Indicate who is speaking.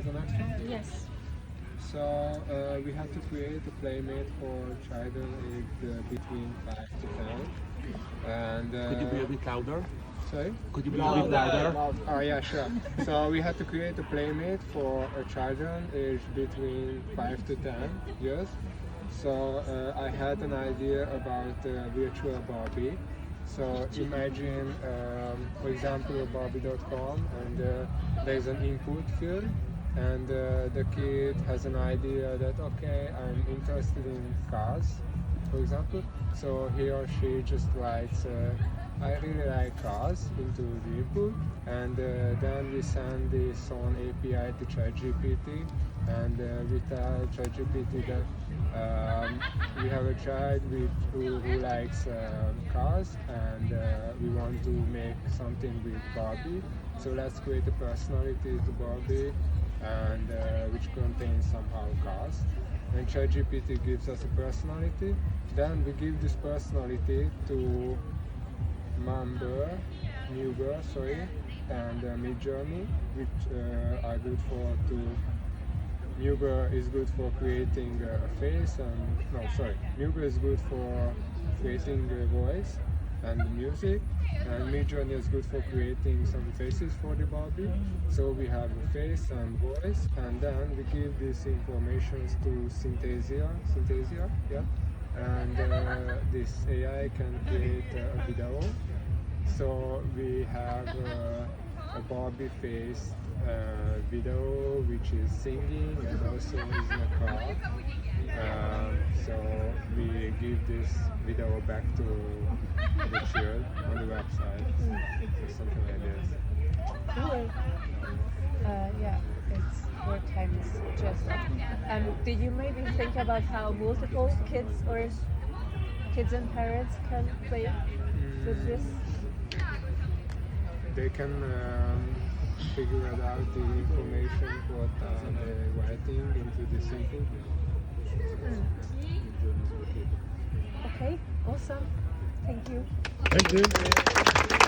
Speaker 1: start the next one?
Speaker 2: Yes.
Speaker 1: So we have to create a playmate for children aged between 5 to 10. And
Speaker 3: Could you be a bit louder?
Speaker 1: sorry?
Speaker 3: Could you be a bit louder?
Speaker 1: Oh yeah, sure. So we had to create a playmate for a children aged between 5 to 10 years. So I had an idea about virtual Barbie. So imagine, for example, Barbie.com, and there's an input field, and the kid has an idea that, okay, I'm interested in cars, for example. So he or she just writes, I really like cars into the input, and then we send this on API to ChatGPT, and we tell ChatGPT that we have a child who likes cars, and we want to make something with Barbie. So let's create a personality to Barbie, and which contains somehow cars. And ChatGPT gives us a personality. Then we give this personality to Nuber, and Midjourney, which are good for Nuber is good for creating a face, and Nuber is good for creating a voice and music, and Midjourney is good for creating some faces for the Barbie. So we have a face and voice, and then we give these informations to Synthesia, yeah, and this AI can create a video. So we have a Barbie face video which is singing and also is in a car. So we give this video back to the child on the website, or something like this.
Speaker 2: Anyway, yeah, it's your time is just up. Did you maybe think about how multiple kids and parents can play with this?
Speaker 1: They can figure out the information what they're writing into this input.
Speaker 2: Okay, awesome. Thank you.
Speaker 3: Thank you.